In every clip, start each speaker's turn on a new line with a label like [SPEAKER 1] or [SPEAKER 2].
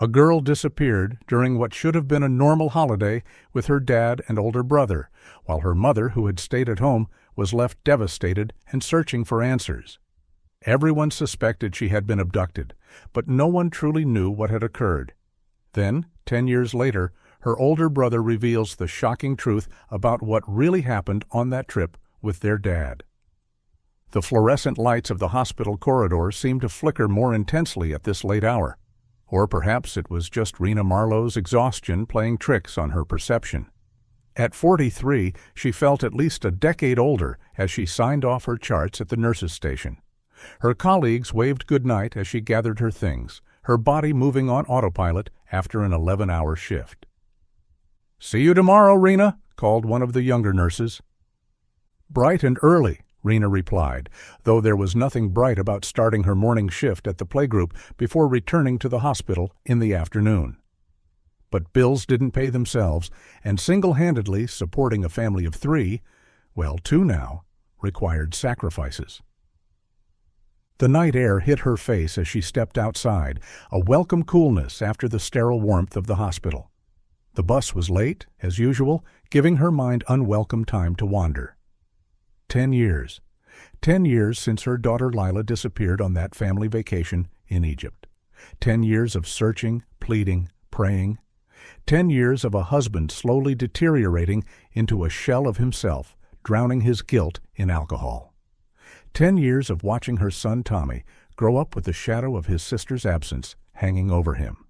[SPEAKER 1] A girl disappeared during what should have been a normal holiday with her dad and older brother, while her mother, who had stayed at home, was left devastated and searching for answers. Everyone suspected she had been abducted, but no one truly knew what had occurred. Then, 10 years later, her older brother reveals the shocking truth about what really happened on that trip with their dad. The fluorescent lights of the hospital corridor seemed to flicker more intensely at this late hour. Or perhaps it was just Rena Marlowe's exhaustion playing tricks on her perception. At 43, she felt at least a decade older as she signed off her charts at the nurses' station. Her colleagues waved goodnight as she gathered her things, her body moving on autopilot after an 11-hour shift. "See you tomorrow, Rena," called one of the younger nurses. "Bright and early," Rena replied, though there was nothing bright about starting her morning shift at the playgroup before returning to the hospital in the afternoon. But bills didn't pay themselves, and single-handedly supporting a family of 3, well, 2 now, required sacrifices. The night air hit her face as she stepped outside, a welcome coolness after the sterile warmth of the hospital. The bus was late, as usual, giving her mind unwelcome time to wander. 10 years. 10 years since her daughter Lila disappeared on that family vacation in Egypt. 10 years of searching, pleading, praying. 10 years of a husband slowly deteriorating into a shell of himself, drowning his guilt in alcohol. 10 years of watching her son Tommy grow up with the shadow of his sister's absence hanging over him.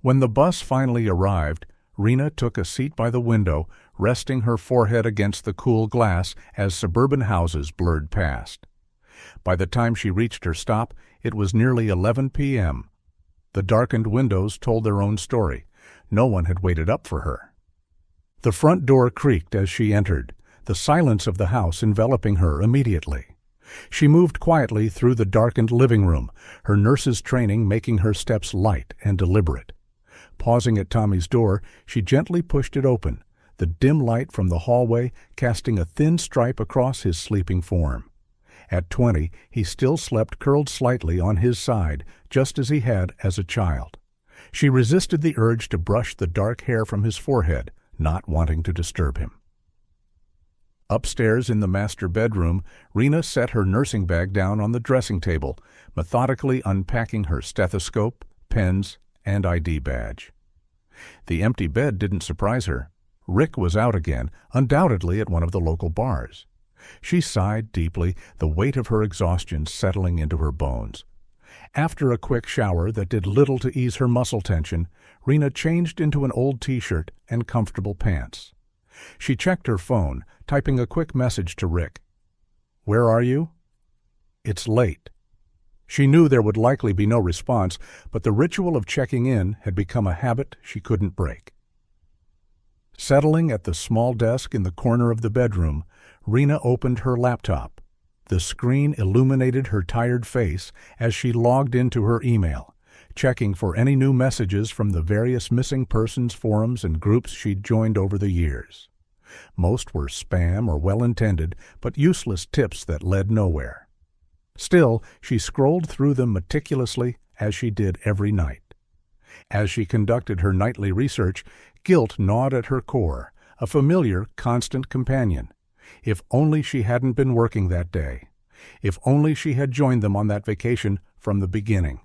[SPEAKER 1] When the bus finally arrived, Rena took a seat by the window, resting her forehead against the cool glass as suburban houses blurred past. By the time she reached her stop, it was nearly 11 p.m. The darkened windows told their own story. No one had waited up for her. The front door creaked as she entered, the silence of the house enveloping her immediately. She moved quietly through the darkened living room, her nurse's training making her steps light and deliberate. Pausing at Tommy's door, she gently pushed it open, the dim light from the hallway casting a thin stripe across his sleeping form. At 20, he still slept curled slightly on his side, just as he had as a child. She resisted the urge to brush the dark hair from his forehead, not wanting to disturb him. Upstairs in the master bedroom, Rena set her nursing bag down on the dressing table, methodically unpacking her stethoscope, pens, and ID badge. The empty bed didn't surprise her. Rick was out again, undoubtedly at one of the local bars. She sighed deeply, the weight of her exhaustion settling into her bones. After a quick shower that did little to ease her muscle tension, Rena changed into an old t-shirt and comfortable pants. She checked her phone, typing a quick message to Rick. "Where are you?" "It's late." She knew there would likely be no response, but the ritual of checking in had become a habit she couldn't break. Settling at the small desk in the corner of the bedroom, Rena opened her laptop. The screen illuminated her tired face as she logged into her email, checking for any new messages from the various missing persons forums and groups she'd joined over the years. Most were spam or well-intended, but useless tips that led nowhere. Still, she scrolled through them meticulously, as she did every night. As she conducted her nightly research, guilt gnawed at her core, a familiar, constant companion. If only she hadn't been working that day. If only she had joined them on that vacation from the beginning.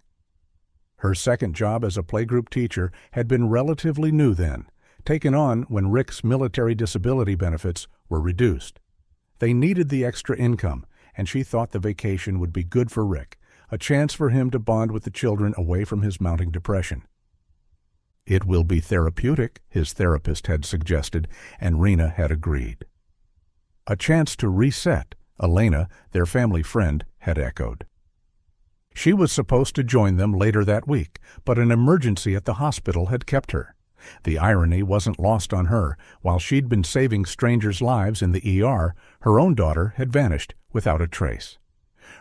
[SPEAKER 1] Her second job as a playgroup teacher had been relatively new then, taken on when Rick's military disability benefits were reduced. They needed the extra income, and she thought the vacation would be good for Rick, a chance for him to bond with the children away from his mounting depression. It will be therapeutic, his therapist had suggested, and Rena had agreed. A chance to reset, Elena, their family friend, had echoed. She was supposed to join them later that week, but an emergency at the hospital had kept her. The irony wasn't lost on her. While she'd been saving strangers' lives in the ER, her own daughter had vanished without a trace.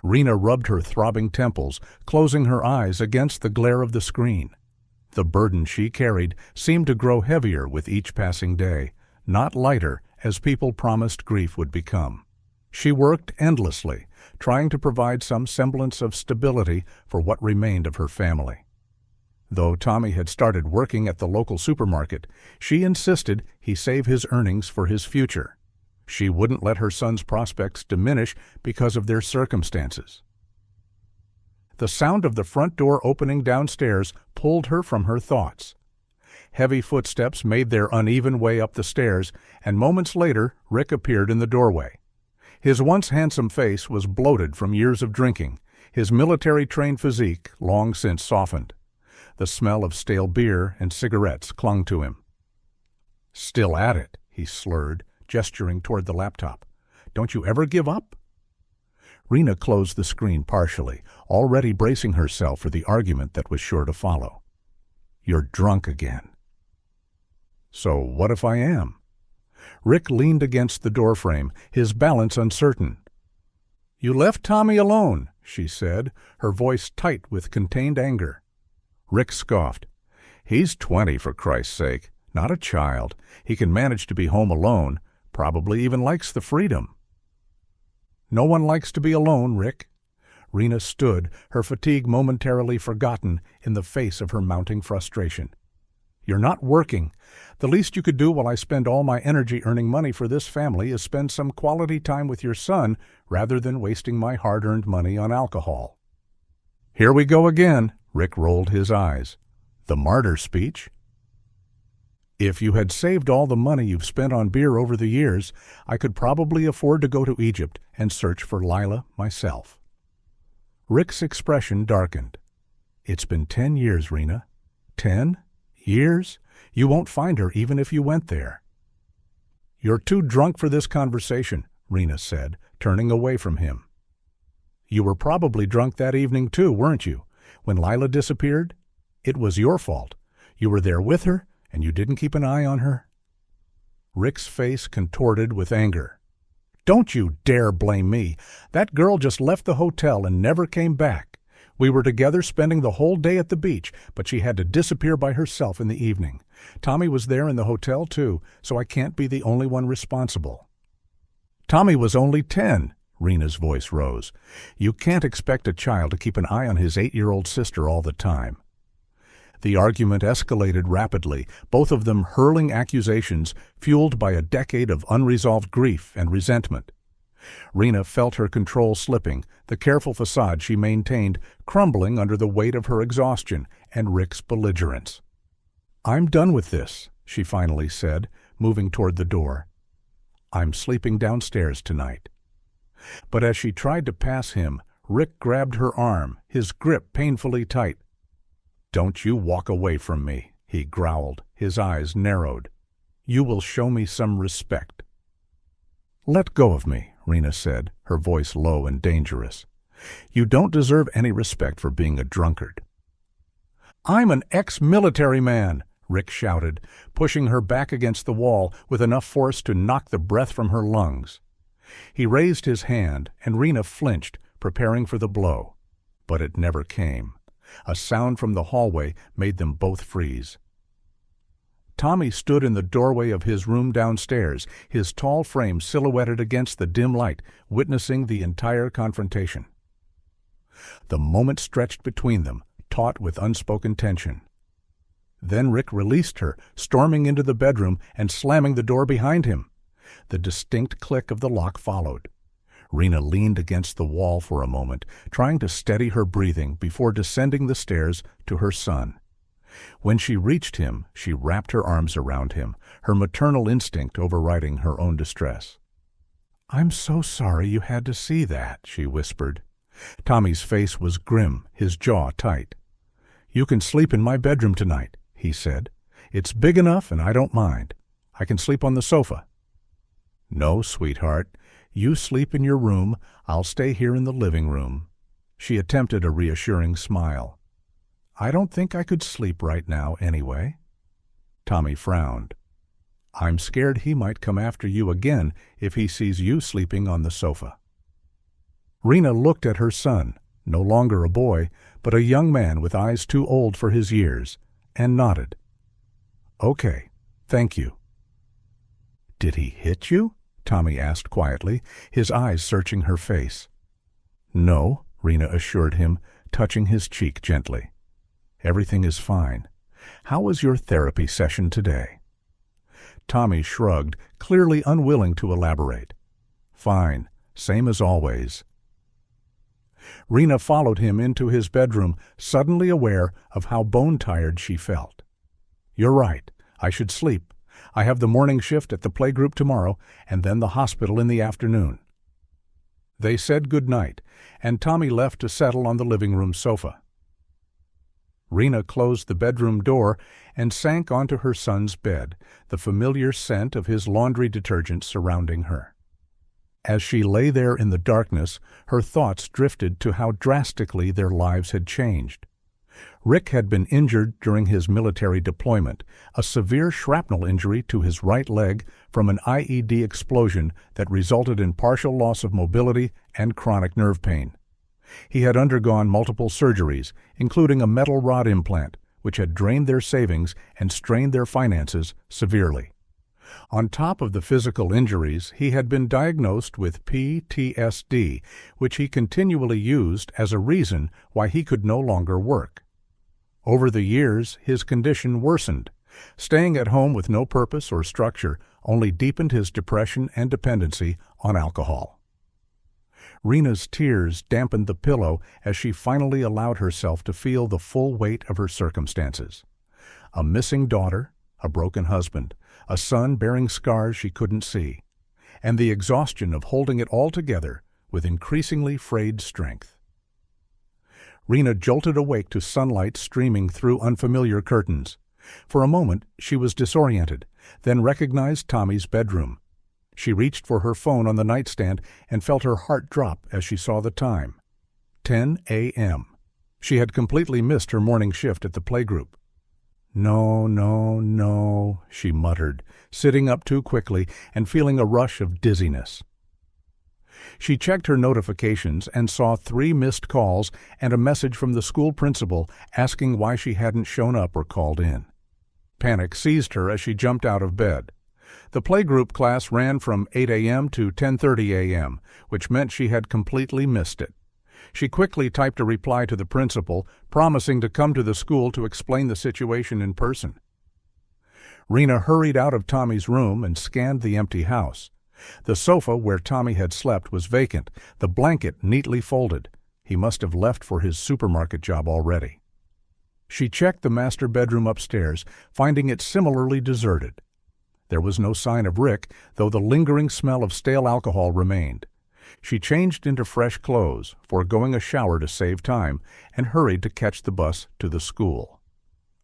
[SPEAKER 1] Rena rubbed her throbbing temples, closing her eyes against the glare of the screen. The burden she carried seemed to grow heavier with each passing day, not lighter as people promised grief would become. She worked endlessly, trying to provide some semblance of stability for what remained of her family. Though Tommy had started working at the local supermarket, she insisted he save his earnings for his future. She wouldn't let her son's prospects diminish because of their circumstances. The sound of the front door opening downstairs pulled her from her thoughts. Heavy footsteps made their uneven way up the stairs, and moments later Rick appeared in the doorway. His once handsome face was bloated from years of drinking, his military-trained physique long since softened. The smell of stale beer and cigarettes clung to him. "Still at it," he slurred, gesturing toward the laptop. "Don't you ever give up?" Rena closed the screen partially, already bracing herself for the argument that was sure to follow. "You're drunk again." "So what if I am?" Rick leaned against the doorframe, his balance uncertain. "You left Tommy alone," she said, her voice tight with contained anger. Rick scoffed. "He's 20, for Christ's sake. Not a child. He can manage to be home alone. Probably even likes the freedom." "No one likes to be alone, Rick." Rena stood, her fatigue momentarily forgotten in the face of her mounting frustration. "You're not working. The least you could do while I spend all my energy earning money for this family is spend some quality time with your son rather than wasting my hard-earned money on alcohol." "Here we go again." Rick rolled his eyes. "The martyr speech?" "If you had saved all the money you've spent on beer over the years, I could probably afford to go to Egypt and search for Lila myself." Rick's expression darkened. "It's been 10 years, Rena. 10 years? You won't find her even if you went there." "You're too drunk for this conversation," Rena said, turning away from him. "You were probably drunk that evening too, weren't you? When Lila disappeared? It was your fault. You were there with her, and you didn't keep an eye on her." Rick's face contorted with anger. "Don't you dare blame me. That girl just left the hotel and never came back. We were together spending the whole day at the beach, but she had to disappear by herself in the evening. Tommy was there in the hotel too, so I can't be the only one responsible." "Tommy was only 10. Rena's voice rose. "You can't expect a child to keep an eye on his 8-year-old sister all the time." The argument escalated rapidly, both of them hurling accusations fueled by a decade of unresolved grief and resentment. Rena felt her control slipping, the careful facade she maintained crumbling under the weight of her exhaustion and Rick's belligerence. "I'm done with this," she finally said, moving toward the door. "I'm sleeping downstairs tonight." But as she tried to pass him, Rick grabbed her arm, his grip painfully tight. "Don't you walk away from me," he growled, his eyes narrowed. "You will show me some respect." "Let go of me," Rena said, her voice low and dangerous. "You don't deserve any respect for being a drunkard." "I'm an ex-military man," Rick shouted, pushing her back against the wall with enough force to knock the breath from her lungs. He raised his hand, and Rena flinched, preparing for the blow. But it never came. A sound from the hallway made them both freeze. Tommy stood in the doorway of his room downstairs, his tall frame silhouetted against the dim light, witnessing the entire confrontation. The moment stretched between them, taut with unspoken tension. Then Rick released her, storming into the bedroom and slamming the door behind him. The distinct click of the lock followed. Rena leaned against the wall for a moment, trying to steady her breathing before descending the stairs to her son. When she reached him, she wrapped her arms around him, her maternal instinct overriding her own distress. "I'm so sorry you had to see that," she whispered. Tommy's face was grim, his jaw tight. "You can sleep in my bedroom tonight," he said. "It's big enough and I don't mind. I can sleep on the sofa." "No, sweetheart. You sleep in your room. I'll stay here in the living room." She attempted a reassuring smile. "I don't think I could sleep right now anyway." Tommy frowned. "I'm scared he might come after you again if he sees you sleeping on the sofa." Rena looked at her son, no longer a boy, but a young man with eyes too old for his years, and nodded. "Okay, thank you." "Did he hit you?" Tommy asked quietly, his eyes searching her face. "No," Rena assured him, touching his cheek gently. Everything is fine. How was your therapy session today? Tommy shrugged, clearly unwilling to elaborate. Fine, same as always. Rena followed him into his bedroom, suddenly aware of how bone-tired she felt. You're right, I should sleep. I have the morning shift at the playgroup tomorrow, and then the hospital in the afternoon. They said good night, and Tommy left to settle on the living room sofa. Rena closed the bedroom door and sank onto her son's bed, the familiar scent of his laundry detergent surrounding her. As she lay there in the darkness, her thoughts drifted to how drastically their lives had changed. Rick had been injured during his military deployment, a severe shrapnel injury to his right leg from an IED explosion that resulted in partial loss of mobility and chronic nerve pain. He had undergone multiple surgeries, including a metal rod implant, which had drained their savings and strained their finances severely. On top of the physical injuries, he had been diagnosed with PTSD, which he continually used as a reason why he could no longer work. Over the years, his condition worsened. Staying at home with no purpose or structure only deepened his depression and dependency on alcohol. Rena's tears dampened the pillow as she finally allowed herself to feel the full weight of her circumstances. A missing daughter, a broken husband, a son bearing scars she couldn't see, and the exhaustion of holding it all together with increasingly frayed strength. Rena jolted awake to sunlight streaming through unfamiliar curtains. For a moment, she was disoriented, then recognized Tommy's bedroom. She reached for her phone on the nightstand and felt her heart drop as she saw the time. 10 a.m. She had completely missed her morning shift at the playgroup. No, she muttered, sitting up too quickly and feeling a rush of dizziness. She checked her notifications and saw 3 missed calls and a message from the school principal asking why she hadn't shown up or called in. Panic seized her as she jumped out of bed. The playgroup class ran from 8 a.m. to 10:30 a.m., which meant she had completely missed it. She quickly typed a reply to the principal, promising to come to the school to explain the situation in person. Rena hurried out of Tommy's room and scanned the empty house. The sofa where Tommy had slept was vacant, the blanket neatly folded. He must have left for his supermarket job already. She checked the master bedroom upstairs, finding it similarly deserted. There was no sign of Rick, though the lingering smell of stale alcohol remained. She changed into fresh clothes, foregoing a shower to save time, and hurried to catch the bus to the school.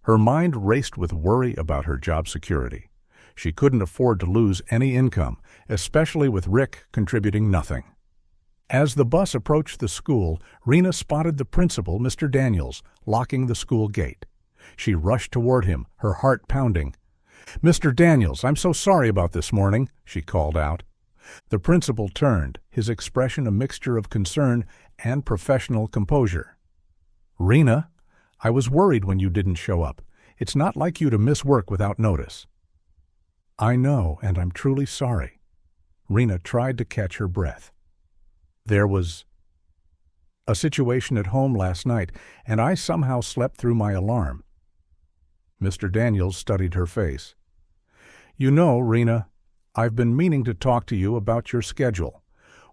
[SPEAKER 1] Her mind raced with worry about her job security. She couldn't afford to lose any income, especially with Rick contributing nothing. As the bus approached the school, Rena spotted the principal, Mr. Daniels, locking the school gate. She rushed toward him, her heart pounding. "Mr. Daniels, I'm so sorry about this morning," she called out. The principal turned, his expression a mixture of concern and professional composure. "Rena, I was worried when you didn't show up. It's not like you to miss work without notice." "I know, and I'm truly sorry." Rena tried to catch her breath. "There was a situation at home last night, and I somehow slept through my alarm." Mr. Daniels studied her face. "You know, Rena, I've been meaning to talk to you about your schedule.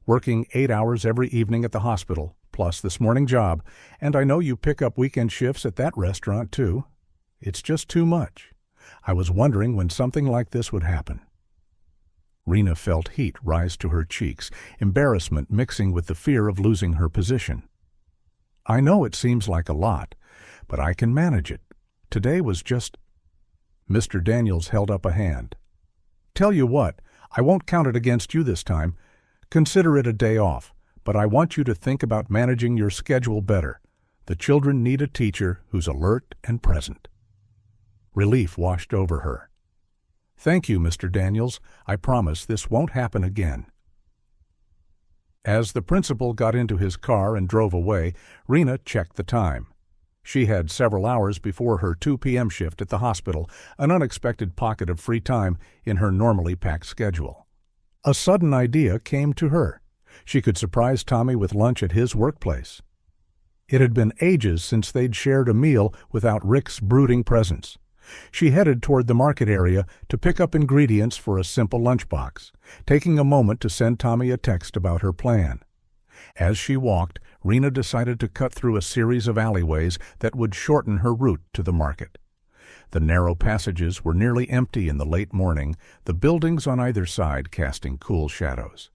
[SPEAKER 1] Working 8 hours every evening at the hospital, plus this morning job, and I know you pick up weekend shifts at that restaurant too. It's just too much. I was wondering when something like this would happen." Rena felt heat rise to her cheeks, embarrassment mixing with the fear of losing her position. "I know it seems like a lot, but I can manage it. Today was just—" Mr. Daniels held up a hand. "Tell you what, I won't count it against you this time. Consider it a day off, but I want you to think about managing your schedule better. The children need a teacher who's alert and present." Relief washed over her. "Thank you, Mr. Daniels. I promise this won't happen again." As the principal got into his car and drove away, Rena checked the time. She had several hours before her 2 p.m. shift at the hospital, an unexpected pocket of free time in her normally packed schedule. A sudden idea came to her. She could surprise Tommy with lunch at his workplace. It had been ages since they'd shared a meal without Rick's brooding presence. She headed toward the market area to pick up ingredients for a simple lunchbox, taking a moment to send Tommy a text about her plan. As she walked, Rena decided to cut through a series of alleyways that would shorten her route to the market. The narrow passages were nearly empty in the late morning, the buildings on either side casting cool shadows.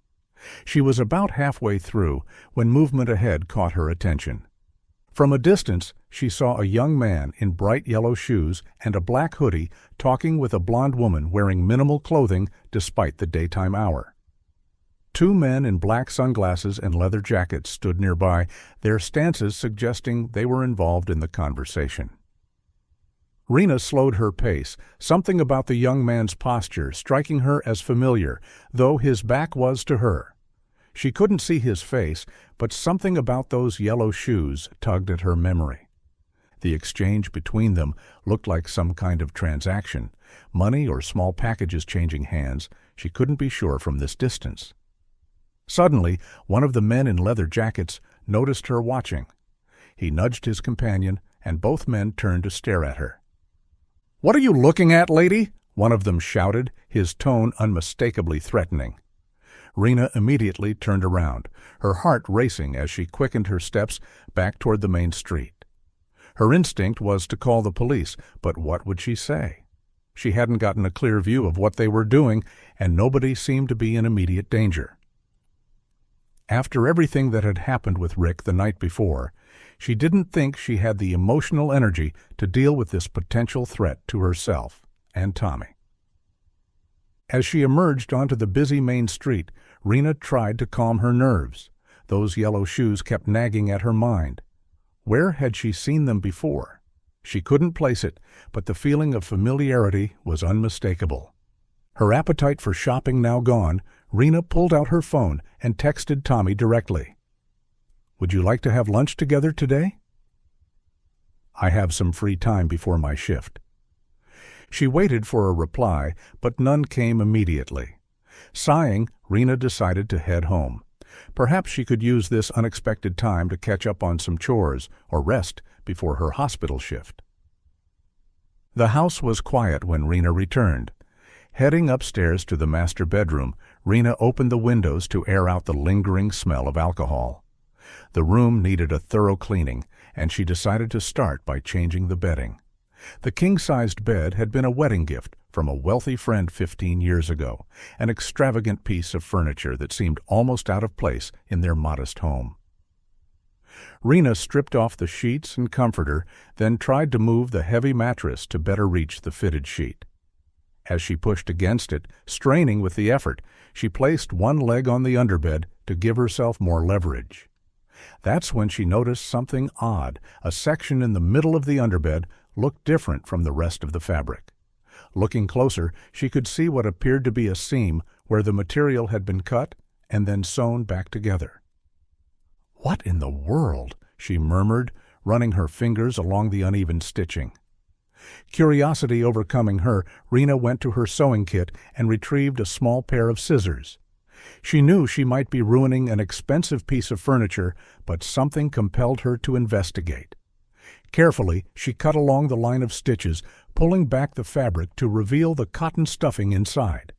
[SPEAKER 1] She was about halfway through when movement ahead caught her attention. From a distance, she saw a young man in bright yellow shoes and a black hoodie talking with a blonde woman wearing minimal clothing despite the daytime hour. Two men in black sunglasses and leather jackets stood nearby, their stances suggesting they were involved in the conversation. Rena slowed her pace, something about the young man's posture striking her as familiar, though his back was to her. She couldn't see his face, but something about those yellow shoes tugged at her memory. The exchange between them looked like some kind of transaction, money or small packages changing hands. She couldn't be sure from this distance. Suddenly, one of the men in leather jackets noticed her watching. He nudged his companion, and both men turned to stare at her. "What are you looking at, lady?" one of them shouted, his tone unmistakably threatening. Rena immediately turned around, her heart racing as she quickened her steps back toward the main street. Her instinct was to call the police, but what would she say? She hadn't gotten a clear view of what they were doing, and nobody seemed to be in immediate danger. After everything that had happened with Rick the night before, she didn't think she had the emotional energy to deal with this potential threat to herself and Tommy. As she emerged onto the busy main street, Rena tried to calm her nerves. Those yellow shoes kept nagging at her mind. Where had she seen them before? She couldn't place it, but the feeling of familiarity was unmistakable. Her appetite for shopping now gone, Rena pulled out her phone and texted Tommy directly. "Would you like to have lunch together today?" "I have some free time before my shift." She waited for a reply, but none came immediately. Sighing, Rena decided to head home. Perhaps she could use this unexpected time to catch up on some chores or rest before her hospital shift. The house was quiet when Rena returned. Heading upstairs to the master bedroom, Rena opened the windows to air out the lingering smell of alcohol. The room needed a thorough cleaning, and she decided to start by changing the bedding. The king-sized bed had been a wedding gift from a wealthy friend 15 years ago, an extravagant piece of furniture that seemed almost out of place in their modest home. Rena stripped off the sheets and comforter, then tried to move the heavy mattress to better reach the fitted sheet. As she pushed against it, straining with the effort, she placed one leg on the underbed to give herself more leverage. That's when she noticed something odd. A section in the middle of the underbed looked different from the rest of the fabric. Looking closer, she could see what appeared to be a seam where the material had been cut and then sewn back together. "What in the world?" she murmured, running her fingers along the uneven stitching. Curiosity overcoming her, Rena went to her sewing kit and retrieved a small pair of scissors. She knew she might be ruining an expensive piece of furniture, but something compelled her to investigate. Carefully, she cut along the line of stitches, pulling back the fabric to reveal the cotton stuffing inside.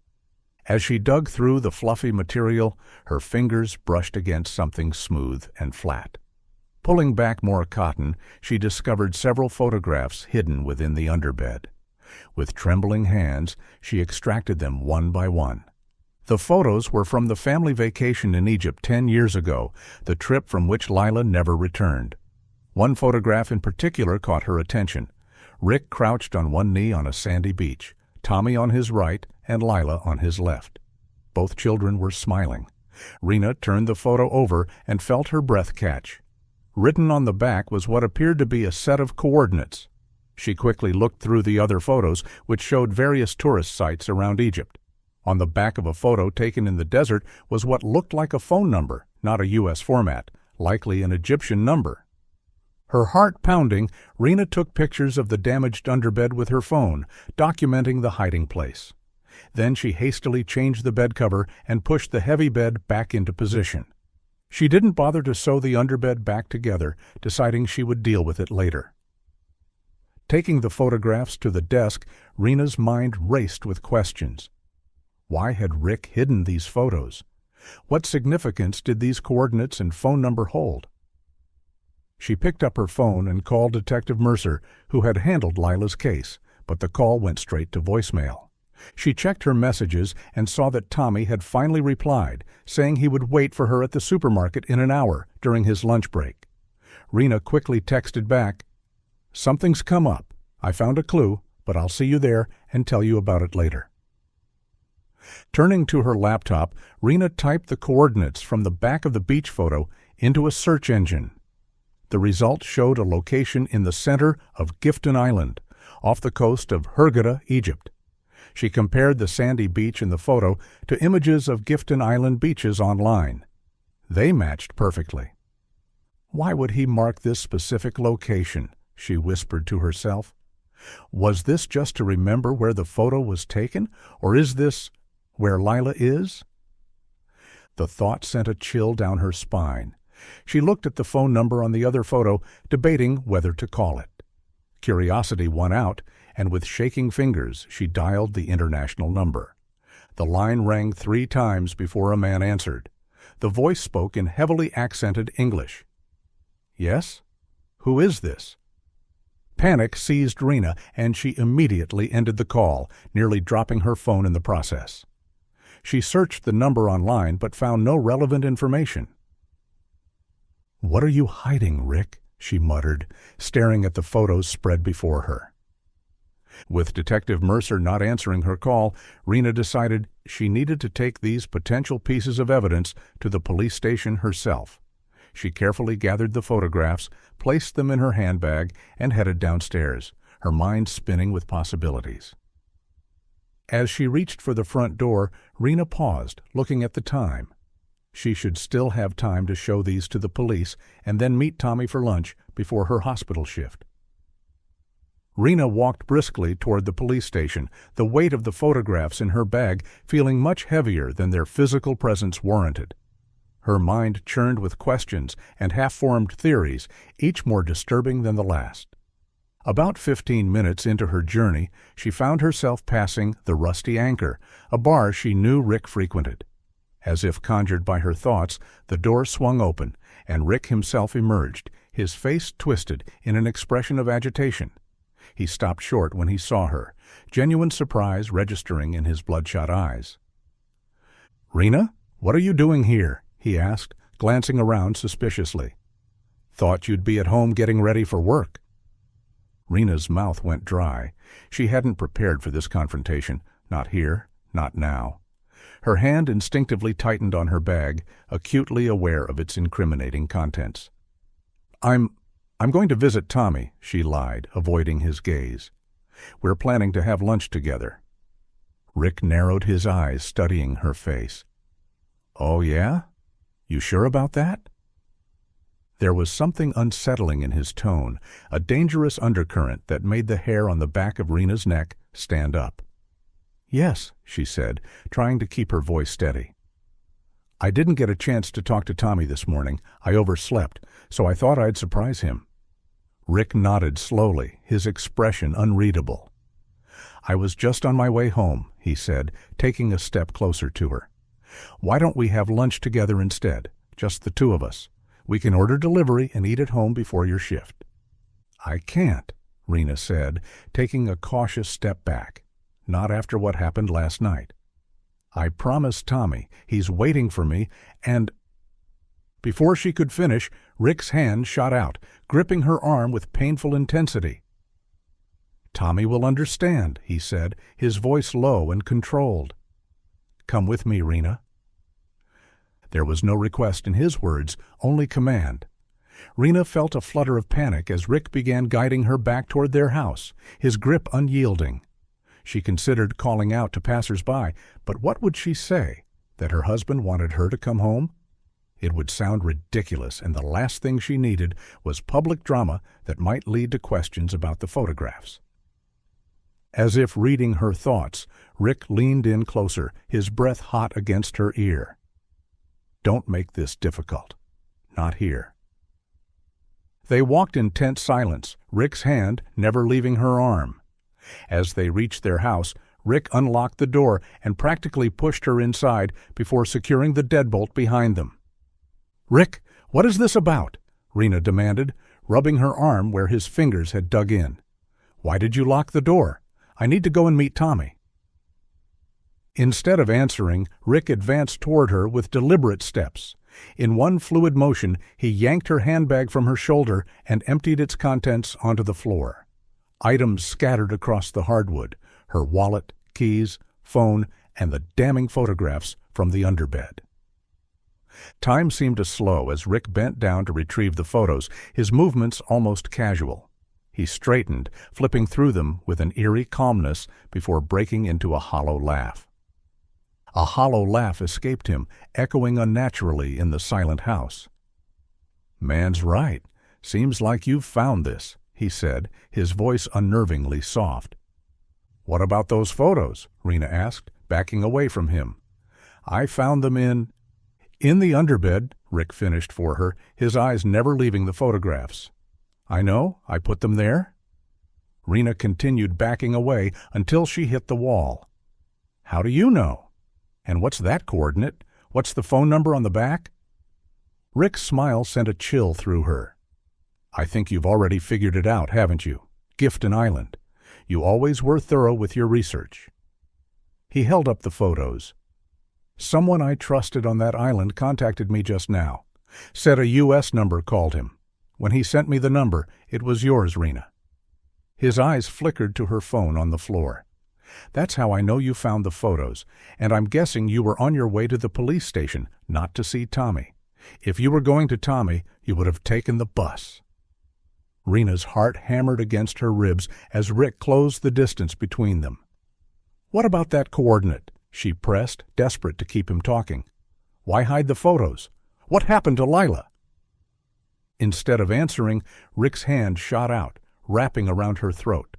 [SPEAKER 1] As she dug through the fluffy material, her fingers brushed against something smooth and flat. Pulling back more cotton, she discovered several photographs hidden within the underbed. With trembling hands, she extracted them one by one. The photos were from the family vacation in Egypt 10 years ago, the trip from which Lila never returned. One photograph in particular caught her attention. Rick crouched on one knee on a sandy beach, Tommy on his right and Lila on his left. Both children were smiling. Rena turned the photo over and felt her breath catch. Written on the back was what appeared to be a set of coordinates. She quickly looked through the other photos, which showed various tourist sites around Egypt. On the back of a photo taken in the desert was what looked like a phone number, not a U.S. format, likely an Egyptian number. Her heart pounding, Rena took pictures of the damaged underbed with her phone, documenting the hiding place. Then she hastily changed the bed cover and pushed the heavy bed back into position. She didn't bother to sew the underbed back together, deciding she would deal with it later. Taking the photographs to the desk, Rena's mind raced with questions. Why had Rick hidden these photos? What significance did these coordinates and phone number hold? She picked up her phone and called Detective Mercer, who had handled Lila's case, but the call went straight to voicemail. She checked her messages and saw that Tommy had finally replied, saying he would wait for her at the supermarket in an hour during his lunch break. Rena quickly texted back, "Something's come up. I found a clue, but I'll see you there and tell you about it later." Turning to her laptop, Rena typed the coordinates from the back of the beach photo into a search engine. The result showed a location in the center of Gifton Island, off the coast of Hurghada, Egypt. She compared the sandy beach in the photo to images of Gifton Island beaches online. They matched perfectly. Why would he mark this specific location? She whispered to herself. Was this just to remember where the photo was taken, or is this where Lila is? The thought sent a chill down her spine. She looked at the phone number on the other photo, debating whether to call it. Curiosity won out, and with shaking fingers she dialed the international number. The line rang 3 times before a man answered. The voice spoke in heavily accented English. "Yes? Who is this?" Panic seized Rena, and she immediately ended the call, nearly dropping her phone in the process. She searched the number online but found no relevant information. "What are you hiding, Rick?" she muttered, staring at the photos spread before her. With Detective Mercer not answering her call, Rena decided she needed to take these potential pieces of evidence to the police station herself. She carefully gathered the photographs, placed them in her handbag, and headed downstairs, her mind spinning with possibilities. As she reached for the front door, Rena paused, looking at the time. She should still have time to show these to the police and then meet Tommy for lunch before her hospital shift. Rena walked briskly toward the police station, the weight of the photographs in her bag feeling much heavier than their physical presence warranted. Her mind churned with questions and half-formed theories, each more disturbing than the last. About 15 minutes into her journey, she found herself passing the Rusty Anchor, a bar she knew Rick frequented. As if conjured by her thoughts, the door swung open, and Rick himself emerged, his face twisted in an expression of agitation. He stopped short when he saw her, genuine surprise registering in his bloodshot eyes. "Rena, what are you doing here?" he asked, glancing around suspiciously. "Thought you'd be at home getting ready for work." Rena's mouth went dry. She hadn't prepared for this confrontation, not here, not now. Her hand instinctively tightened on her bag, acutely aware of its incriminating contents. I'm going to visit Tommy," she lied, avoiding his gaze. "We're planning to have lunch together." Rick narrowed his eyes, studying her face. "Oh, yeah? You sure about that?" There was something unsettling in his tone, a dangerous undercurrent that made the hair on the back of Rena's neck stand up. "Yes," she said, trying to keep her voice steady. "I didn't get a chance to talk to Tommy this morning. I overslept, so I thought I'd surprise him." Rick nodded slowly, his expression unreadable. "I was just on my way home," he said, taking a step closer to her. "Why don't we have lunch together instead, just the 2 of us? We can order delivery and eat at home before your shift." "I can't," Rena said, taking a cautious step back. "Not after what happened last night. I promised Tommy. He's waiting for me, and—" Before she could finish, Rick's hand shot out, gripping her arm with painful intensity. "Tommy will understand," he said, his voice low and controlled. "Come with me, Rena." There was no request in his words, only command. Rena felt a flutter of panic as Rick began guiding her back toward their house, his grip unyielding. She considered calling out to passers-by, but what would she say? That her husband wanted her to come home? It would sound ridiculous, and the last thing she needed was public drama that might lead to questions about the photographs. As if reading her thoughts, Rick leaned in closer, his breath hot against her ear. "Don't make this difficult. Not here. They walked in tense silence, Rick's hand never leaving her arm. As they reached their house, Rick unlocked the door and practically pushed her inside before securing the deadbolt behind them. "Rick, what is this about?" Rena demanded, rubbing her arm where his fingers had dug in. "Why did you lock the door? I need to go and meet Tommy." Instead of answering, Rick advanced toward her with deliberate steps. In one fluid motion, he yanked her handbag from her shoulder and emptied its contents onto the floor. Items scattered across the hardwood, her wallet, keys, phone, and the damning photographs from the underbed. Time seemed to slow as Rick bent down to retrieve the photos, his movements almost casual. He straightened, flipping through them with an eerie calmness before breaking into a hollow laugh. A hollow laugh escaped him, echoing unnaturally in the silent house. "Man's right. Seems like you've found this," he said, his voice unnervingly soft. "What about those photos?" Rena asked, backing away from him. "I found them in the underbed," Rick finished for her, his eyes never leaving the photographs. "I know. I put them there." Rena continued backing away until she hit the wall. "How do you know? And what's that coordinate? What's the phone number on the back?" Rick's smile sent a chill through her. "I think you've already figured it out, haven't you? Gifton Island. You always were thorough with your research." He held up the photos. "Someone I trusted on that island contacted me just now. Said a U.S. number called him. When he sent me the number, it was yours, Rena." His eyes flickered to her phone on the floor. "That's how I know you found the photos, and I'm guessing you were on your way to the police station, not to see Tommy. If you were going to Tommy, you would have taken the bus." Rena's heart hammered against her ribs as Rick closed the distance between them. "What about that coordinate?" she pressed, desperate to keep him talking. "Why hide the photos? What happened to Lila?" Instead of answering, Rick's hand shot out, wrapping around her throat.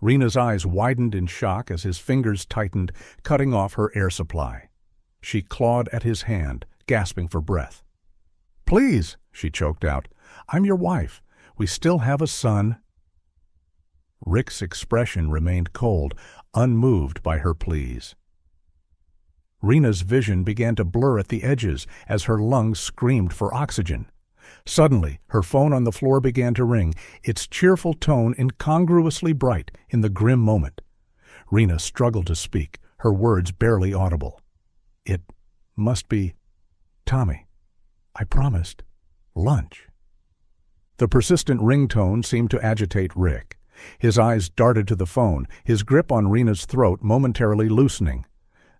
[SPEAKER 1] Rena's eyes widened in shock as his fingers tightened, cutting off her air supply. She clawed at his hand, gasping for breath. "Please," she choked out, "I'm your wife. We still have a son." Rick's expression remained cold, unmoved by her pleas. Rena's vision began to blur at the edges as her lungs screamed for oxygen. Suddenly, her phone on the floor began to ring, its cheerful tone incongruously bright in the grim moment. Rena struggled to speak, her words barely audible. "It must be Tommy. I promised. Lunch." The persistent ringtone seemed to agitate Rick. His eyes darted to the phone, his grip on Rena's throat momentarily loosening.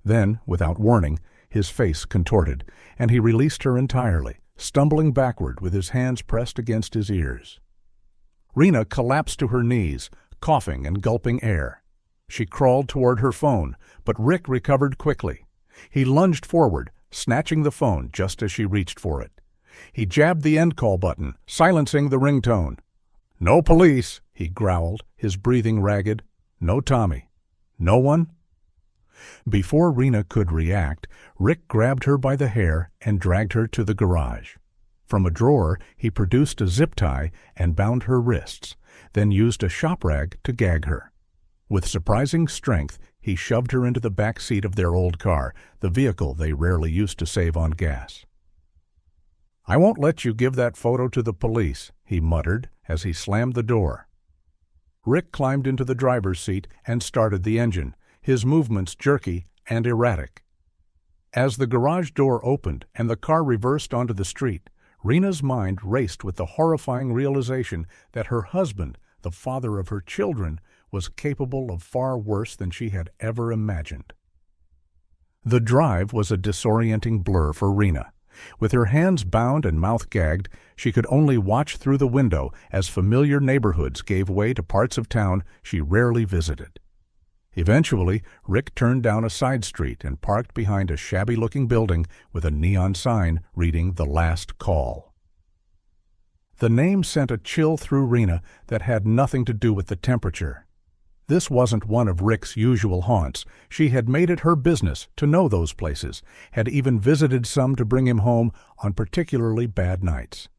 [SPEAKER 1] Then, without warning, his face contorted, and he released her entirely, stumbling backward with his hands pressed against his ears. Rena collapsed to her knees, coughing and gulping air. She crawled toward her phone, but Rick recovered quickly. He lunged forward, snatching the phone just as she reached for it. He jabbed the end call button, silencing the ringtone. "No police," he growled, his breathing ragged. "No Tommy. No one?" Before Rena could react, Rick grabbed her by the hair and dragged her to the garage. From a drawer, he produced a zip tie and bound her wrists, then used a shop rag to gag her. With surprising strength, he shoved her into the back seat of their old car, the vehicle they rarely used to save on gas. "I won't let you give that photo to the police," he muttered as he slammed the door. Rick climbed into the driver's seat and started the engine, his movements jerky and erratic. As the garage door opened and the car reversed onto the street, Rena's mind raced with the horrifying realization that her husband, the father of her children, was capable of far worse than she had ever imagined. The drive was a disorienting blur for Rena. With her hands bound and mouth gagged, she could only watch through the window as familiar neighborhoods gave way to parts of town she rarely visited. Eventually, Rick turned down a side street and parked behind a shabby-looking building with a neon sign reading "The Last Call." The name sent a chill through Rena that had nothing to do with the temperature. This wasn't one of Rick's usual haunts. She had made it her business to know those places, had even visited some to bring him home on particularly bad nights.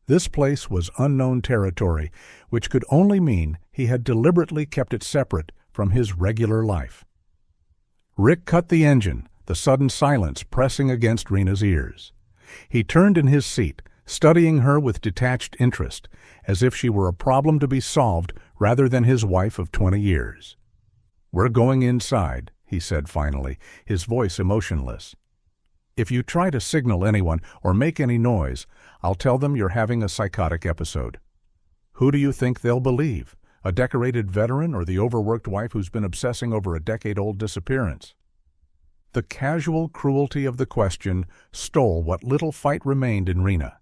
[SPEAKER 1] This place was unknown territory, which could only mean he had deliberately kept it separate from his regular life. Rick cut the engine, the sudden silence pressing against Rena's ears. He turned in his seat, studying her with detached interest, as if she were a problem to be solved rather than his wife of 20 years. "We're going inside," he said finally, his voice emotionless. "If you try to signal anyone or make any noise, I'll tell them you're having a psychotic episode. Who do you think they'll believe? A decorated veteran or the overworked wife who's been obsessing over a decade-old disappearance?" The casual cruelty of the question stole what little fight remained in Rena.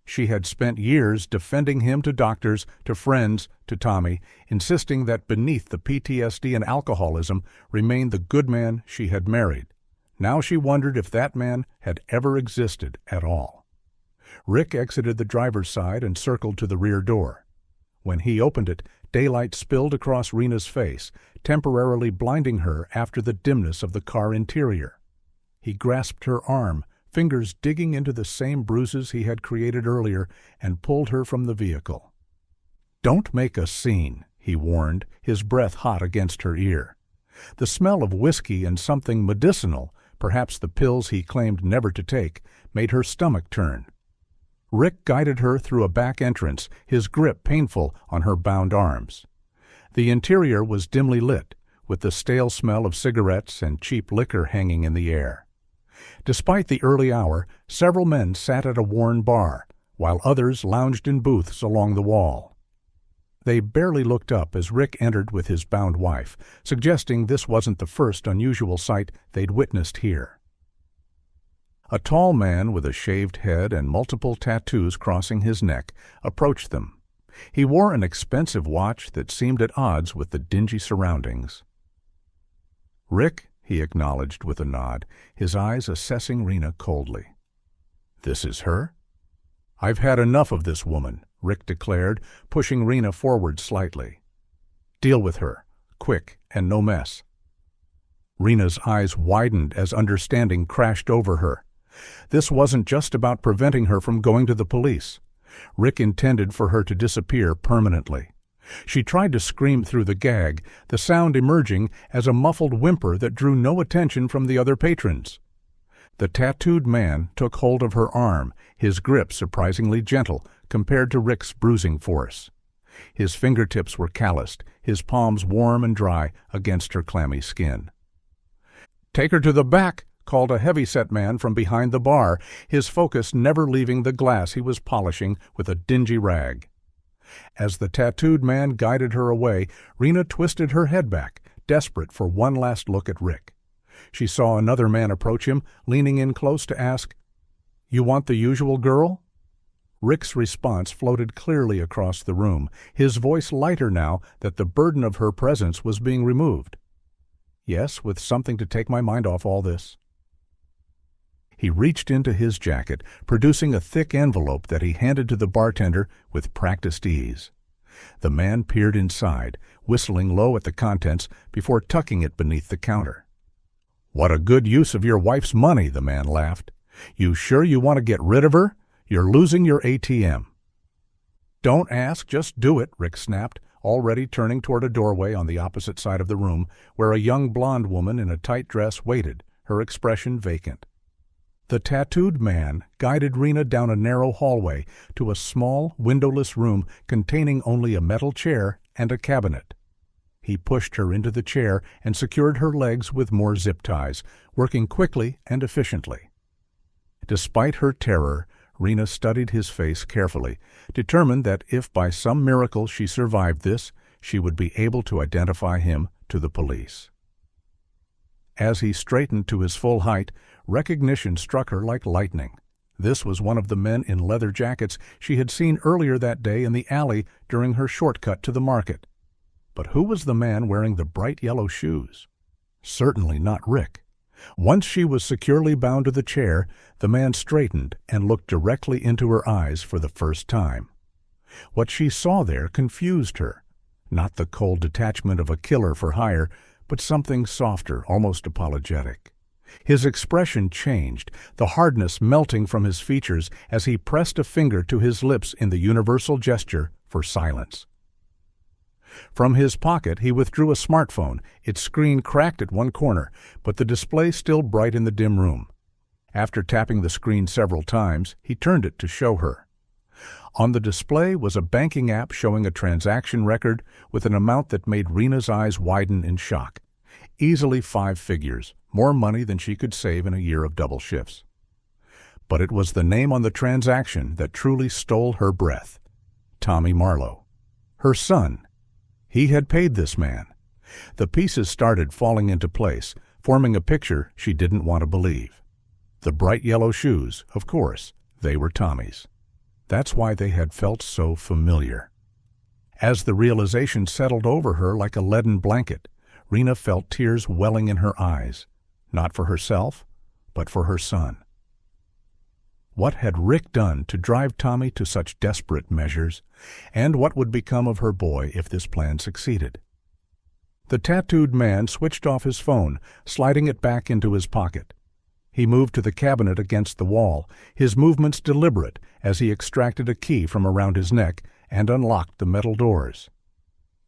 [SPEAKER 1] She had spent years defending him to doctors, to friends, to Tommy, insisting that beneath the PTSD and alcoholism remained the good man she had married. Now she wondered if that man had ever existed at all. Rick exited the driver's side and circled to the rear door. When he opened it, daylight spilled across Rena's face, temporarily blinding her after the dimness of the car interior. He grasped her arm, fingers digging into the same bruises he had created earlier, and pulled her from the vehicle. "Don't make a scene," he warned, his breath hot against her ear. The smell of whiskey and something medicinal, perhaps the pills he claimed never to take, made her stomach turn. Rick guided her through a back entrance, his grip painful on her bound arms. The interior was dimly lit, with the stale smell of cigarettes and cheap liquor hanging in the air. Despite the early hour, several men sat at a worn bar, while others lounged in booths along the wall. They barely looked up as Rick entered with his bound wife, suggesting this wasn't the first unusual sight they'd witnessed here. A tall man with a shaved head and multiple tattoos crossing his neck approached them. He wore an expensive watch that seemed at odds with the dingy surroundings. "Rick," he acknowledged with a nod, his eyes assessing Rena coldly. "This is her?" "I've had enough of this woman," Rick declared, pushing Rena forward slightly. "Deal with her, quick and no mess." Rena's eyes widened as understanding crashed over her. This wasn't just about preventing her from going to the police. Rick intended for her to disappear permanently. She tried to scream through the gag, the sound emerging as a muffled whimper that drew no attention from the other patrons. The tattooed man took hold of her arm, his grip surprisingly gentle compared to Rick's bruising force. His fingertips were calloused, his palms warm and dry against her clammy skin. "Take her to the back," called a heavy-set man from behind the bar, his focus never leaving the glass he was polishing with a dingy rag. As the tattooed man guided her away, Rena twisted her head back, desperate for one last look at Rick. She saw another man approach him, leaning in close to ask, "You want the usual girl?" Rick's response floated clearly across the room, his voice lighter now that the burden of her presence was being removed. "Yes, with something to take my mind off all this." He reached into his jacket, producing a thick envelope that he handed to the bartender with practiced ease. The man peered inside, whistling low at the contents before tucking it beneath the counter. "What a good use of your wife's money," the man laughed. "You sure you want to get rid of her? You're losing your ATM." "Don't ask, just do it," Rick snapped, already turning toward a doorway on the opposite side of the room, where a young blonde woman in a tight dress waited, her expression vacant. The tattooed man guided Rena down a narrow hallway to a small, windowless room containing only a metal chair and a cabinet. He pushed her into the chair and secured her legs with more zip ties, working quickly and efficiently. Despite her terror, Rena studied his face carefully, determined that if by some miracle she survived this, she would be able to identify him to the police. As he straightened to his full height, recognition struck her like lightning. This was one of the men in leather jackets she had seen earlier that day in the alley during her shortcut to the market. But who was the man wearing the bright yellow shoes? Certainly not Rick. Once she was securely bound to the chair, the man straightened and looked directly into her eyes for the first time. What she saw there confused her. Not the cold detachment of a killer for hire, but something softer, almost apologetic. His expression changed, the hardness melting from his features as he pressed a finger to his lips in the universal gesture for silence. From his pocket he withdrew a smartphone, its screen cracked at one corner, but the display still bright in the dim room. After tapping the screen several times, he turned it to show her. On the display was a banking app showing a transaction record with an amount that made Rena's eyes widen in shock. Easily 5 figures, more money than she could save in a year of double shifts. But it was the name on the transaction that truly stole her breath. Tommy Marlowe. Her son. He had paid this man. The pieces started falling into place, forming a picture she didn't want to believe. The bright yellow shoes, of course, they were Tommy's. That's why they had felt so familiar. As the realization settled over her like a leaden blanket, Rena felt tears welling in her eyes, not for herself, but for her son. What had Rick done to drive Tommy to such desperate measures, and what would become of her boy if this plan succeeded? The tattooed man switched off his phone, sliding it back into his pocket. He moved to the cabinet against the wall, his movements deliberate as he extracted a key from around his neck and unlocked the metal doors.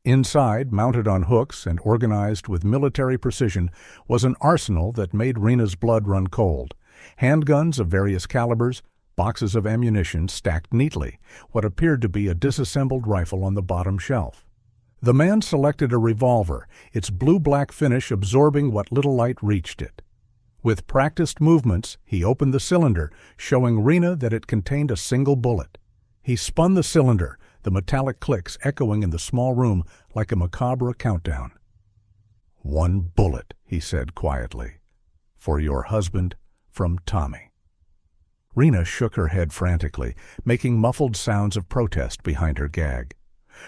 [SPEAKER 1] Inside, mounted on hooks and organized with military precision, was an arsenal that made Rena's blood run cold. Handguns of various calibers, boxes of ammunition stacked neatly, what appeared to be a disassembled rifle on the bottom shelf. The man selected a revolver, its blue-black finish absorbing what little light reached it. With practiced movements, he opened the cylinder, showing Rena that it contained a single bullet. He spun the cylinder, the metallic clicks echoing in the small room like a macabre countdown. "1 bullet," he said quietly. "For your husband, from Tommy." Rena shook her head frantically, making muffled sounds of protest behind her gag.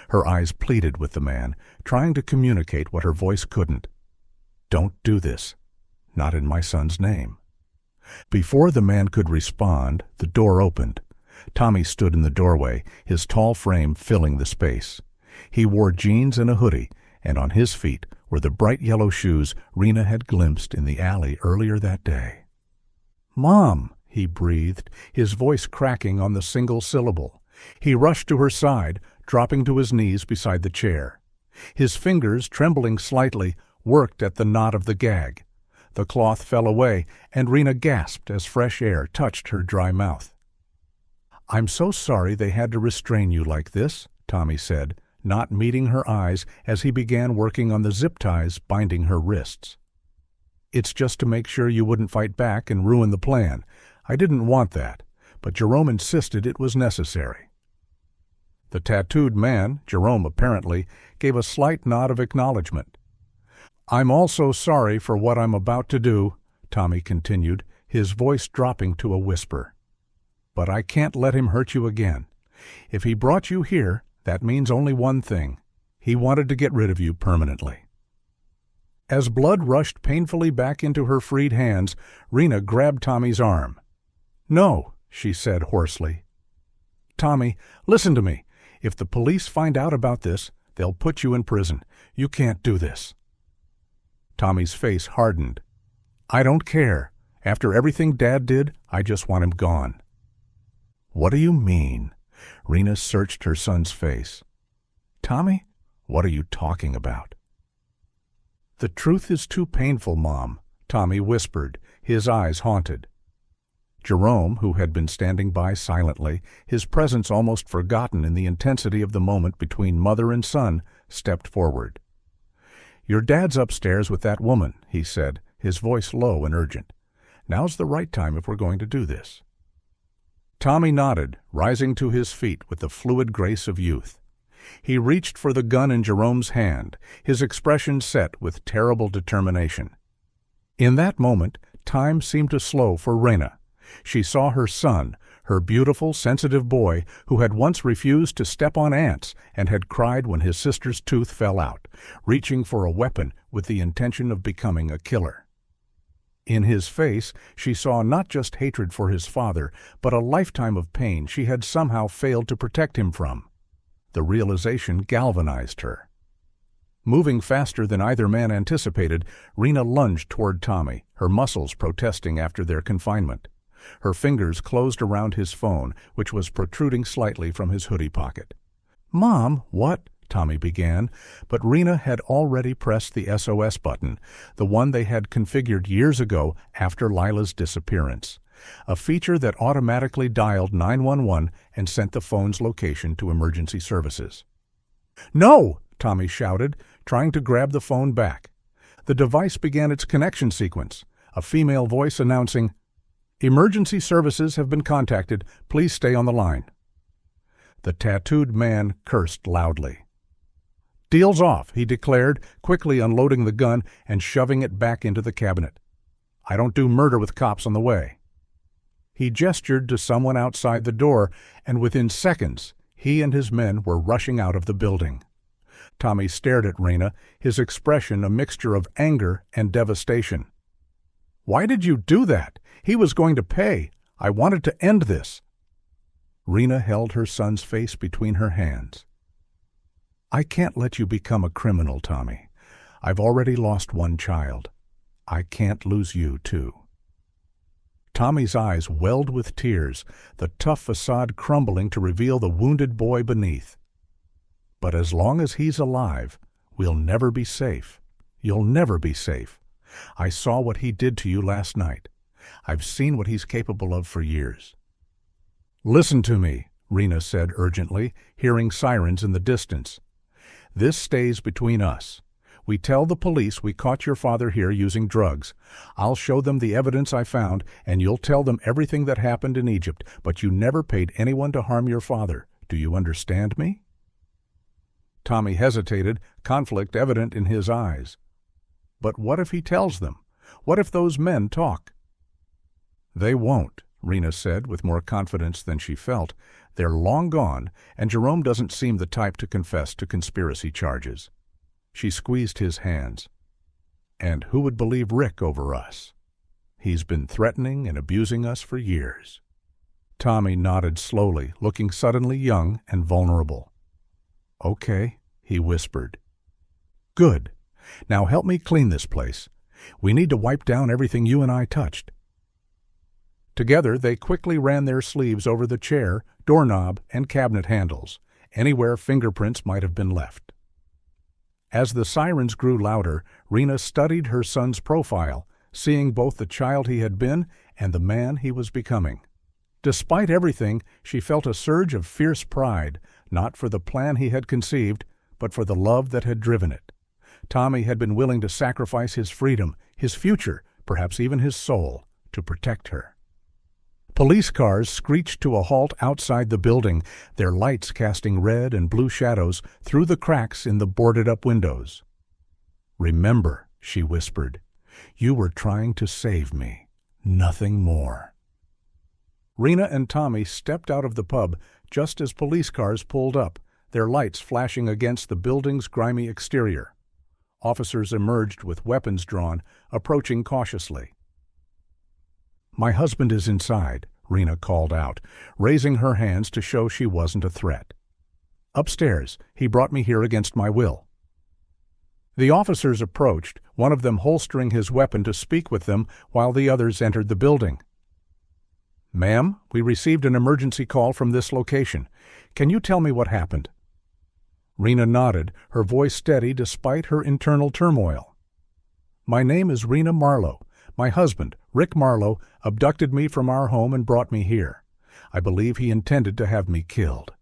[SPEAKER 1] Her eyes pleaded with the man, trying to communicate what her voice couldn't. "Don't do this. Not in my son's name." Before the man could respond, the door opened. Tommy stood in the doorway, his tall frame filling the space. He wore jeans and a hoodie, and on his feet were the bright yellow shoes Rena had glimpsed in the alley earlier that day. "Mom," he breathed, his voice cracking on the single syllable. He rushed to her side, dropping to his knees beside the chair. His fingers, trembling slightly, worked at the knot of the gag. The cloth fell away, and Rena gasped as fresh air touched her dry mouth. "I'm so sorry they had to restrain you like this," Tommy said, not meeting her eyes as he began working on the zip ties binding her wrists. "It's just to make sure you wouldn't fight back and ruin the plan. I didn't want that, but Jerome insisted it was necessary." The tattooed man, Jerome apparently, gave a slight nod of acknowledgement. "I'm also sorry for what I'm about to do," Tommy continued, his voice dropping to a whisper. "But I can't let him hurt you again. If he brought you here, that means only one thing. He wanted to get rid of you permanently." As blood rushed painfully back into her freed hands, Rena grabbed Tommy's arm. "No," she said hoarsely. "Tommy, listen to me. If the police find out about this, they'll put you in prison. You can't do this." Tommy's face hardened. "I don't care. After everything Dad did, I just want him gone." "What do you mean?" Rena searched her son's face. "Tommy, what are you talking about?" "The truth is too painful, Mom," Tommy whispered, his eyes haunted. Jerome, who had been standing by silently, his presence almost forgotten in the intensity of the moment between mother and son, stepped forward. "Your dad's upstairs with that woman," he said, his voice low and urgent. "Now's the right time if we're going to do this." Tommy nodded, rising to his feet with the fluid grace of youth. He reached for the gun in Jerome's hand, his expression set with terrible determination. In that moment, time seemed to slow for Rena. She saw her son, her beautiful, sensitive boy who had once refused to step on ants and had cried when his sister's tooth fell out, reaching for a weapon with the intention of becoming a killer. In his face, she saw not just hatred for his father, but a lifetime of pain she had somehow failed to protect him from. The realization galvanized her. Moving faster than either man anticipated, Rena lunged toward Tommy, her muscles protesting after their confinement. Her fingers closed around his phone, which was protruding slightly from his hoodie pocket. "Mom, what?" Tommy began, but Rena had already pressed the SOS button, the one they had configured years ago after Lila's disappearance, a feature that automatically dialed 911 and sent the phone's location to emergency services. "No!" Tommy shouted, trying to grab the phone back. The device began its connection sequence, a female voice announcing, "Emergency services have been contacted. Please stay on the line." The tattooed man cursed loudly. "Deal's off," he declared, quickly unloading the gun and shoving it back into the cabinet. "I don't do murder with cops on the way." He gestured to someone outside the door, and within seconds, he and his men were rushing out of the building. Tommy stared at Rena, his expression a mixture of anger and devastation. "Why did you do that? He was going to pay. I wanted to end this." Rena held her son's face between her hands. "I can't let you become a criminal, Tommy. I've already lost one child. I can't lose you, too." Tommy's eyes welled with tears, the tough facade crumbling to reveal the wounded boy beneath. "But as long as he's alive, we'll never be safe. You'll never be safe. I saw what he did to you last night. I've seen what he's capable of for years." "Listen to me," Rena said urgently, hearing sirens in the distance. "This stays between us. We tell the police we caught your father here using drugs. I'll show them the evidence I found, and you'll tell them everything that happened in Egypt, but you never paid anyone to harm your father. Do you understand me?" Tommy hesitated, conflict evident in his eyes. "But what if he tells them? What if those men talk?" "They won't," Rena said with more confidence than she felt. "They're long gone, and Jerome doesn't seem the type to confess to conspiracy charges." She squeezed his hands. "And who would believe Rick over us? He's been threatening and abusing us for years." Tommy nodded slowly, looking suddenly young and vulnerable. "Okay," he whispered. "Good. Now help me clean this place. We need to wipe down everything you and I touched." Together they quickly ran their sleeves over the chair, doorknob, and cabinet handles, anywhere fingerprints might have been left. As the sirens grew louder, Rena studied her son's profile, seeing both the child he had been and the man he was becoming. Despite everything, she felt a surge of fierce pride, not for the plan he had conceived, but for the love that had driven it. Tommy had been willing to sacrifice his freedom, his future, perhaps even his soul, to protect her. Police cars screeched to a halt outside the building, their lights casting red and blue shadows through the cracks in the boarded-up windows. "Remember," she whispered, "you were trying to save me, nothing more." Rena and Tommy stepped out of the pub just as police cars pulled up, their lights flashing against the building's grimy exterior. Officers emerged with weapons drawn, approaching cautiously. "My husband is inside," Rena called out, raising her hands to show she wasn't a threat. "Upstairs. He brought me here against my will." The officers approached, one of them holstering his weapon to speak with them while the others entered the building. "Ma'am, we received an emergency call from this location. Can you tell me what happened?" Rena nodded, her voice steady despite her internal turmoil. "My name is Rena Marlowe. My husband, Rick Marlowe, abducted me from our home and brought me here. I believe he intended to have me killed."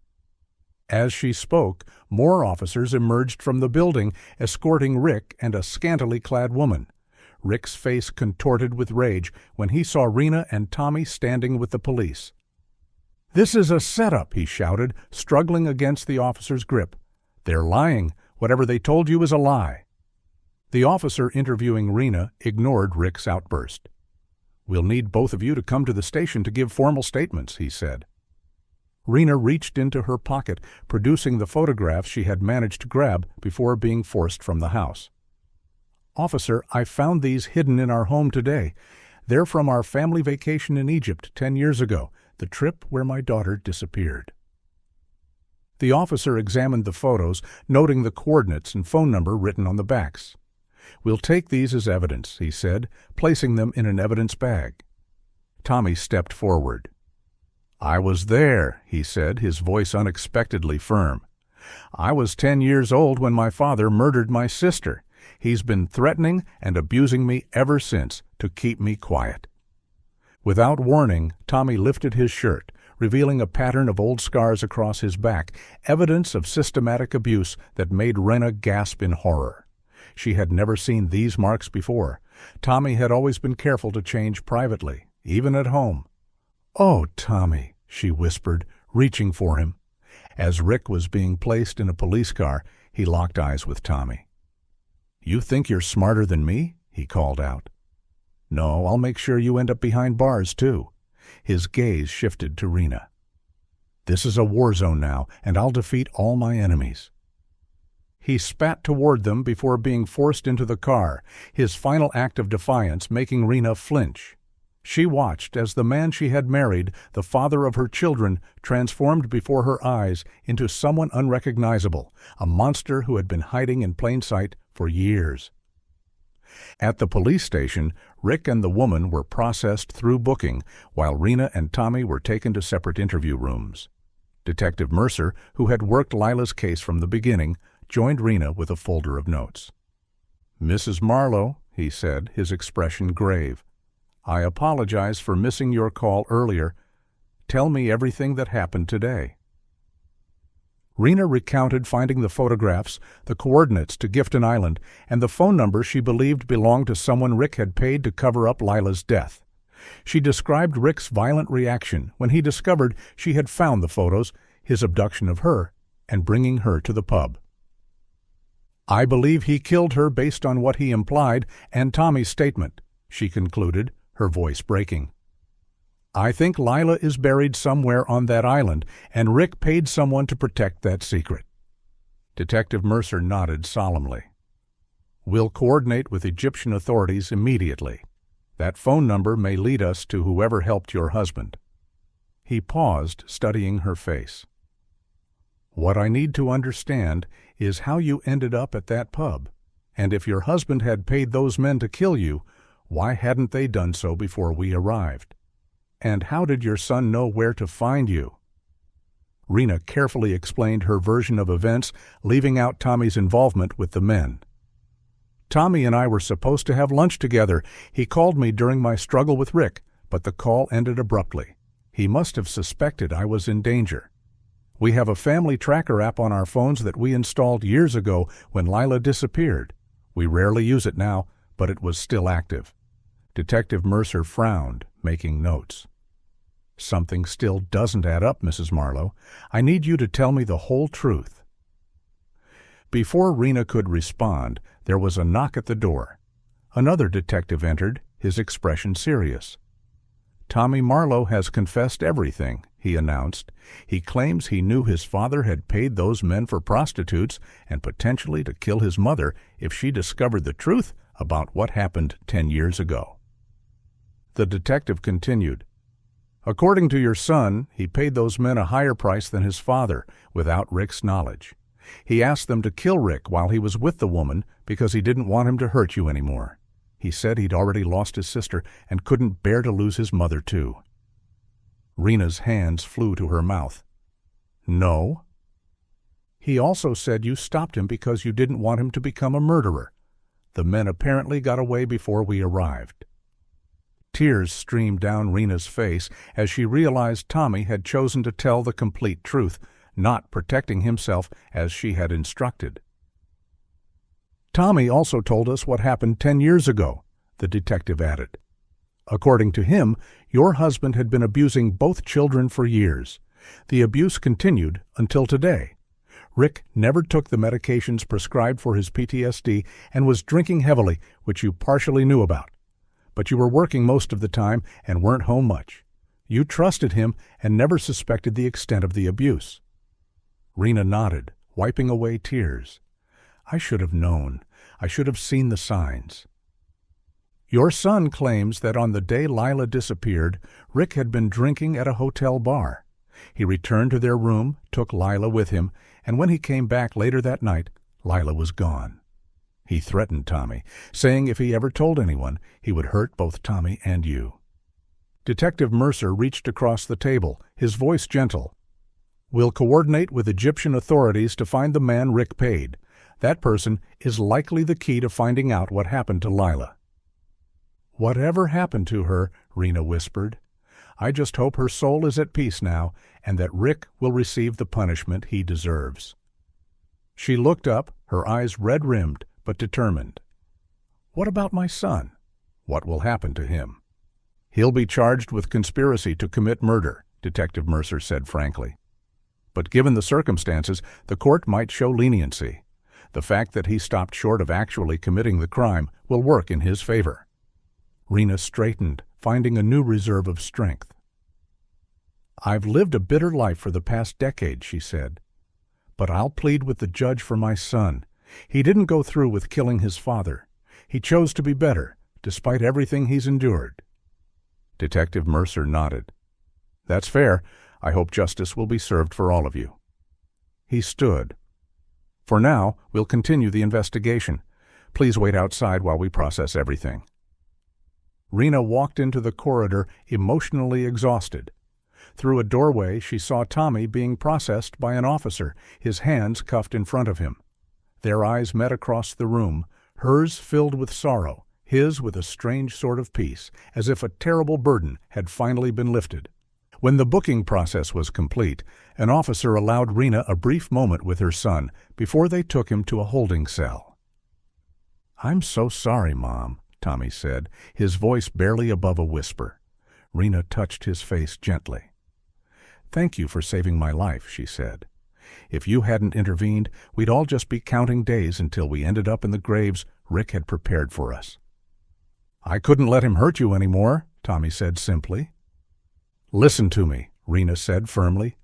[SPEAKER 1] As she spoke, more officers emerged from the building, escorting Rick and a scantily clad woman. Rick's face contorted with rage when he saw Rena and Tommy standing with the police. "This is a setup," he shouted, struggling against the officer's grip. "They're lying. Whatever they told you is a lie." The officer interviewing Rena ignored Rick's outburst. "We'll need both of you to come to the station to give formal statements," he said. Rena reached into her pocket, producing the photographs she had managed to grab before being forced from the house. "Officer, I found these hidden in our home today. They're from our family vacation in Egypt 10 years ago, the trip where my daughter disappeared." The officer examined the photos, noting the coordinates and phone number written on the backs. "We'll take these as evidence," he said, placing them in an evidence bag. Tommy stepped forward. "I was there," he said, his voice unexpectedly firm. "I was 10 years old when my father murdered my sister. He's been threatening and abusing me ever since to keep me quiet." Without warning, Tommy lifted his shirt, revealing a pattern of old scars across his back, evidence of systematic abuse that made Rena gasp in horror. She had never seen these marks before. Tommy had always been careful to change privately, even at home. "Oh, Tommy," she whispered, reaching for him. As Rick was being placed in a police car, he locked eyes with Tommy. "You think you're smarter than me?" he called out. "No, I'll make sure you end up behind bars, too." His gaze shifted to Rena. "This is a war zone now, and I'll defeat all my enemies." He spat toward them before being forced into the car, his final act of defiance making Rena flinch. She watched as the man she had married, the father of her children, transformed before her eyes into someone unrecognizable, a monster who had been hiding in plain sight for years. At the police station, Rick and the woman were processed through booking, while Rena and Tommy were taken to separate interview rooms. Detective Mercer, who had worked Lila's case from the beginning, joined Rena with a folder of notes. "Mrs. Marlowe," he said, his expression grave, "I apologize for missing your call earlier. Tell me everything that happened today." Rena recounted finding the photographs, the coordinates to Gifton Island, and the phone number she believed belonged to someone Rick had paid to cover up Lila's death. She described Rick's violent reaction when he discovered she had found the photos, his abduction of her, and bringing her to the pub. "I believe he killed her based on what he implied and Tommy's statement," she concluded, her voice breaking. "I think Lila is buried somewhere on that island, and Rick paid someone to protect that secret." Detective Mercer nodded solemnly. "We'll coordinate with Egyptian authorities immediately. That phone number may lead us to whoever helped your husband." He paused, studying her face. "What I need to understand is how you ended up at that pub, and if your husband had paid those men to kill you, why hadn't they done so before we arrived? And how did your son know where to find you?" Rena carefully explained her version of events, leaving out Tommy's involvement with the men. "Tommy and I were supposed to have lunch together. He called me during my struggle with Rick, but the call ended abruptly. He must have suspected I was in danger. We have a family tracker app on our phones that we installed years ago when Lila disappeared. We rarely use it now, but it was still active." Detective Mercer frowned, making notes. "Something still doesn't add up, Mrs. Marlowe. I need you to tell me the whole truth." Before Rena could respond, there was a knock at the door. Another detective entered, his expression serious. "Tommy Marlowe has confessed everything," he announced. "He claims he knew his father had paid those men for prostitutes and potentially to kill his mother if she discovered the truth about what happened 10 years ago." The detective continued, "According to your son, he paid those men a higher price than his father, without Rick's knowledge. He asked them to kill Rick while he was with the woman because he didn't want him to hurt you anymore. He said he'd already lost his sister and couldn't bear to lose his mother, too." Rena's hands flew to her mouth. "No." "He also said you stopped him because you didn't want him to become a murderer. The men apparently got away before we arrived." Tears streamed down Rena's face as she realized Tommy had chosen to tell the complete truth, not protecting himself as she had instructed. "Tommy also told us what happened 10 years ago," the detective added. "According to him, your husband had been abusing both children for years. The abuse continued until today. Rick never took the medications prescribed for his PTSD and was drinking heavily, which you partially knew about. But you were working most of the time and weren't home much. You trusted him and never suspected the extent of the abuse." Rena nodded, wiping away tears. "I should have known. I should have seen the signs." "Your son claims that on the day Lila disappeared, Rick had been drinking at a hotel bar. He returned to their room, took Lila with him, and when he came back later that night, Lila was gone. He threatened Tommy, saying if he ever told anyone, he would hurt both Tommy and you. Detective Mercer reached across the table, his voice gentle. "We'll coordinate with Egyptian authorities to find the man Rick paid. That person is likely the key to finding out what happened to Lila." "Whatever happened to her," Rena whispered, "I just hope her soul is at peace now and that Rick will receive the punishment he deserves." She looked up, her eyes red-rimmed but determined. "What about my son? What will happen to him?" "He'll be charged with conspiracy to commit murder," Detective Mercer said frankly. "But given the circumstances, the court might show leniency. The fact that he stopped short of actually committing the crime will work in his favor." Rena straightened, finding a new reserve of strength. "I've lived a bitter life for the past decade," she said. "But I'll plead with the judge for my son. He didn't go through with killing his father. He chose to be better, despite everything he's endured." Detective Mercer nodded. "That's fair. I hope justice will be served for all of you." He stood. "For now, we'll continue the investigation. Please wait outside while we process everything." Rena walked into the corridor, emotionally exhausted. Through a doorway, she saw Tommy being processed by an officer, his hands cuffed in front of him. Their eyes met across the room, hers filled with sorrow, his with a strange sort of peace, as if a terrible burden had finally been lifted. When the booking process was complete, an officer allowed Rena a brief moment with her son before they took him to a holding cell. "I'm so sorry, Mom," Tommy said, his voice barely above a whisper. Rena touched his face gently. "Thank you for saving my life," she said. "If you hadn't intervened, we'd all just be counting days until we ended up in the graves Rick had prepared for us." "I couldn't let him hurt you anymore," Tommy said simply. "Listen to me," Rena said firmly.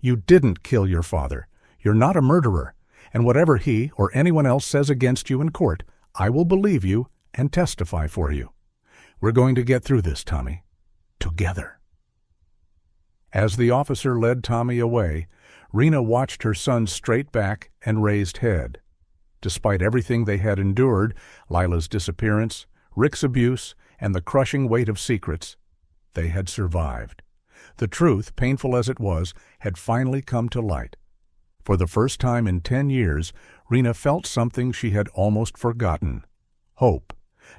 [SPEAKER 1] "You didn't kill your father. You're not a murderer. And whatever he or anyone else says against you in court, I will believe you and testify for you. We're going to get through this, Tommy. Together." As the officer led Tommy away, Rena watched her son's straight back and raised head. Despite everything they had endured, Lila's disappearance, Rick's abuse, and the crushing weight of secrets, they had survived. The truth, painful as it was, had finally come to light. For the first time in 10 years, Rena felt something she had almost forgotten. Hope.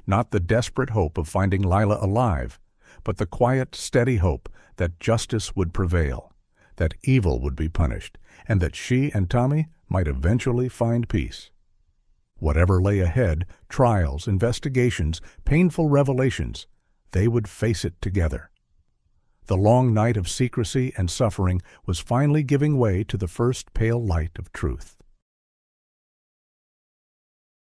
[SPEAKER 1] Not the desperate hope of finding Lila alive, but the quiet, steady hope that justice would prevail, that evil would be punished, and that she and Tommy might eventually find peace. Whatever lay ahead, trials, investigations, painful revelations, they would face it together. The long night of secrecy and suffering was finally giving way to the first pale light of truth.